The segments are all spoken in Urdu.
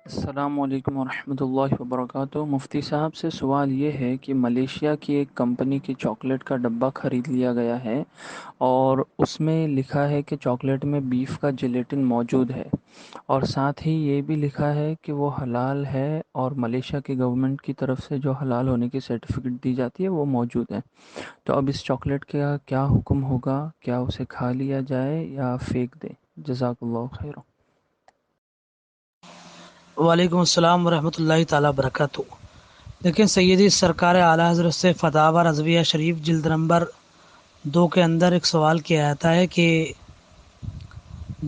السلام علیکم ورحمۃ اللہ وبرکاتہ۔ مفتی صاحب سے سوال یہ ہے کہ ملیشیا کی ایک کمپنی کی چاکلیٹ کا ڈبہ خرید لیا گیا ہے اور اس میں لکھا ہے کہ چاکلیٹ میں بیف کا جیلیٹن موجود ہے، اور ساتھ ہی یہ بھی لکھا ہے کہ وہ حلال ہے، اور ملیشیا کی گورنمنٹ کی طرف سے جو حلال ہونے کی سرٹیفکیٹ دی جاتی ہے وہ موجود ہے۔ تو اب اس چاکلیٹ کا کیا حکم ہوگا؟ کیا اسے کھا لیا جائے یا پھینک دیں؟ جزاک اللہ خیر۔ وعلیکم السلام ورحمۃ اللہ تعالیٰ وبرکاتہ۔ لیکن سیدی سرکار اعلیٰ حضرت سے فتاوی رضویہ شریف جلد نمبر 2 کے اندر ایک سوال کیا جاتا ہے کہ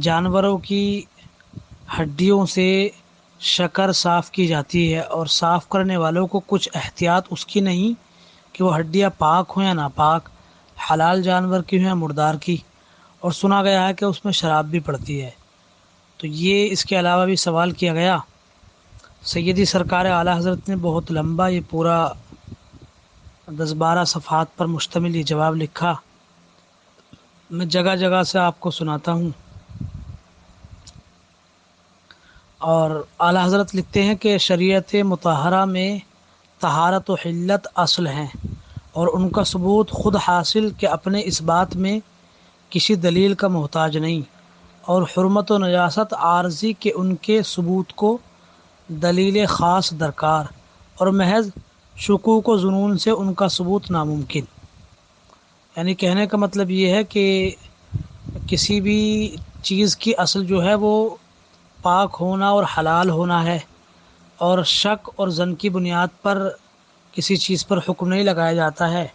جانوروں کی ہڈیوں سے شکر صاف کی جاتی ہے، اور صاف کرنے والوں کو کچھ احتیاط اس کی نہیں کہ وہ ہڈیاں پاک ہوں یا ناپاک، حلال جانور کی ہوں یا مردار کی، اور سنا گیا ہے کہ اس میں شراب بھی پڑتی ہے۔ تو یہ اس کے علاوہ بھی سوال کیا گیا۔ سیدی سرکار اعلیٰ حضرت نے بہت لمبا، یہ پورا 10-12 صفحات پر مشتمل یہ جواب لکھا۔ میں جگہ جگہ سے آپ کو سناتا ہوں۔ اور اعلیٰ حضرت لکھتے ہیں کہ شریعت مطہرہ میں طہارت و حلت اصل ہیں، اور ان کا ثبوت خود حاصل کہ اپنے اس بات میں کسی دلیل کا محتاج نہیں، اور حرمت و نجاست عارضی کہ ان کے ثبوت کو دلیل خاص درکار، اور محض شکوک و ظنون سے ان کا ثبوت ناممکن۔ یعنی کہنے کا مطلب یہ ہے کہ کسی بھی چیز کی اصل جو ہے وہ پاک ہونا اور حلال ہونا ہے، اور شک اور ظن کی بنیاد پر کسی چیز پر حکم نہیں لگایا جاتا ہے،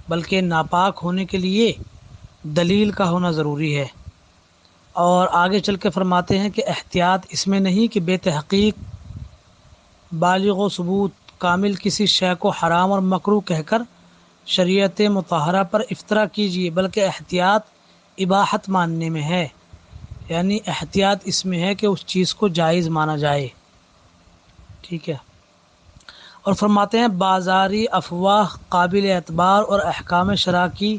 بلکہ ناپاک ہونے کے لیے دلیل کا ہونا ضروری ہے۔ اور آگے چل کے فرماتے ہیں کہ احتیاط اس میں نہیں کہ بے تحقیق بالغ و ثبوت کامل کسی شے کو حرام اور مکروہ کہہ کر شریعت مطہرہ پر افطرا کیجیے، بلکہ احتیاط اباحت ماننے میں ہے۔ یعنی احتیاط اس میں ہے کہ اس چیز کو جائز مانا جائے، ٹھیک ہے۔ اور فرماتے ہیں بازاری افواہ قابل اعتبار اور احکام شرع کی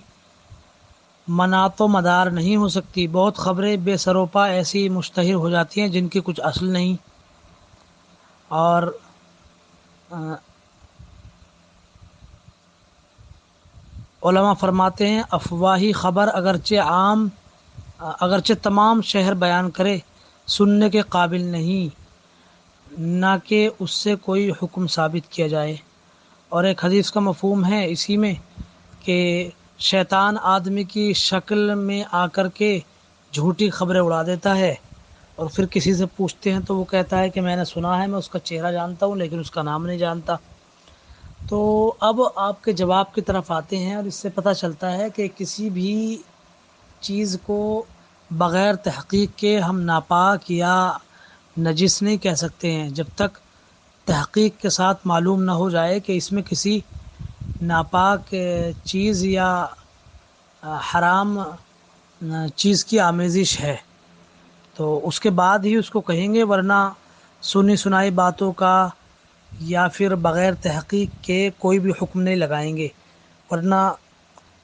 مناط و مدار نہیں ہو سکتی۔ بہت خبریں بے سروپا ایسی مشتہر ہو جاتی ہیں جن کی کچھ اصل نہیں۔ اور علماء فرماتے ہیں افواہی خبر اگرچہ تمام شہر بیان کرے، سننے کے قابل نہیں، نہ کہ اس سے کوئی حکم ثابت کیا جائے۔ اور ایک حدیث کا مفہوم ہے اسی میں کہ شیطان آدمی کی شکل میں آ کر کے جھوٹی خبریں اڑا دیتا ہے، اور پھر کسی سے پوچھتے ہیں تو وہ کہتا ہے کہ میں نے سنا ہے، میں اس کا چہرہ جانتا ہوں لیکن اس کا نام نہیں جانتا۔ تو اب آپ کے جواب کی طرف آتے ہیں، اور اس سے پتہ چلتا ہے کہ کسی بھی چیز کو بغیر تحقیق کے ہم ناپاک یا نجس نہیں کہہ سکتے ہیں، جب تک تحقیق کے ساتھ معلوم نہ ہو جائے کہ اس میں کسی ناپاک چیز یا حرام چیز کی آمیزش ہے، تو اس کے بعد ہی اس کو کہیں گے، ورنہ سنی سنائی باتوں کا یا پھر بغیر تحقیق کے کوئی بھی حکم نہیں لگائیں گے۔ ورنہ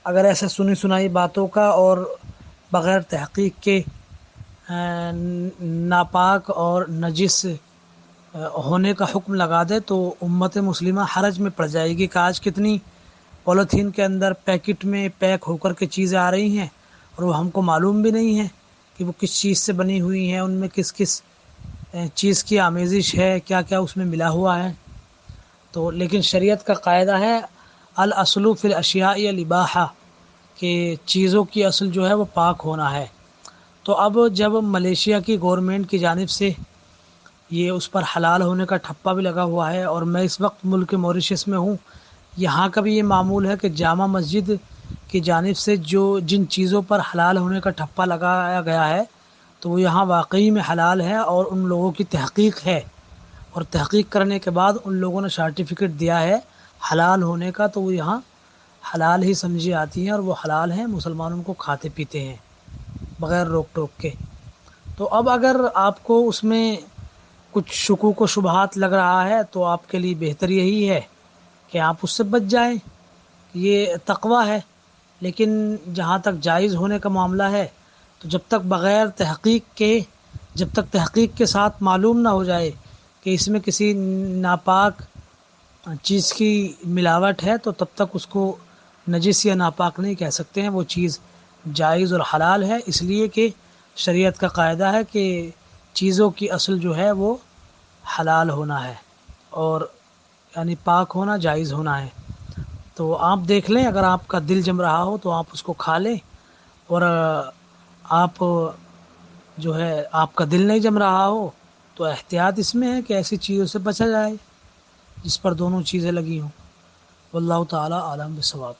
اگر ایسے سنی سنائی باتوں کا اور بغیر تحقیق کے ناپاک اور نجس ہونے کا حکم لگا دے تو امت مسلمہ حرج میں پڑ جائے گی کہ آج کتنی پولیتھین کے اندر پیکٹ میں پیک ہو کر کے چیزیں آ رہی ہیں، اور وہ ہم کو معلوم بھی نہیں ہے کہ وہ کس چیز سے بنی ہوئی ہیں، ان میں کس کس چیز کی آمیزش ہے، کیا کیا اس میں ملا ہوا ہے۔ تو لیکن شریعت کا قاعدہ ہے الاصل فی الاشیاء الاباحہ، کہ چیزوں کی اصل جو ہے وہ پاک ہونا ہے۔ تو اب جب ملیشیا کی گورنمنٹ کی جانب سے یہ اس پر حلال ہونے کا ٹھپا بھی لگا ہوا ہے، اور میں اس وقت ملک موریشس میں ہوں، یہاں کا بھی یہ معمول ہے کہ جامع مسجد کی جانب سے جن چیزوں پر حلال ہونے کا ٹھپا لگایا گیا ہے تو وہ یہاں واقعی میں حلال ہے، اور ان لوگوں کی تحقیق ہے، اور تحقیق کرنے کے بعد ان لوگوں نے سرٹیفکیٹ دیا ہے حلال ہونے کا، تو وہ یہاں حلال ہی سمجھی آتی ہیں، اور وہ حلال ہیں، مسلمانوں کو کھاتے پیتے ہیں بغیر روک ٹوک کے۔ تو اب اگر آپ کو اس میں کچھ شکوک و شبہات لگ رہا ہے تو آپ کے لیے بہتر یہی ہے کہ آپ اس سے بچ جائیں، یہ تقوی ہے۔ لیکن جہاں تک جائز ہونے کا معاملہ ہے تو جب تک تحقیق کے ساتھ معلوم نہ ہو جائے کہ اس میں کسی ناپاک چیز کی ملاوٹ ہے تو تب تک اس کو نجس یا ناپاک نہیں کہہ سکتے ہیں، وہ چیز جائز اور حلال ہے، اس لیے کہ شریعت کا قاعدہ ہے کہ چیزوں کی اصل جو ہے وہ حلال ہونا ہے، اور یعنی پاک ہونا، جائز ہونا ہے۔ تو آپ دیکھ لیں، اگر آپ کا دل جم رہا ہو تو آپ اس کو کھا لیں، اور آپ جو ہے آپ کا دل نہیں جم رہا ہو تو احتیاط اس میں ہے کہ ایسی چیزوں سے بچا جائے جس پر دونوں چیزیں لگی ہوں۔ واللہ تعالی عالم بالصواب۔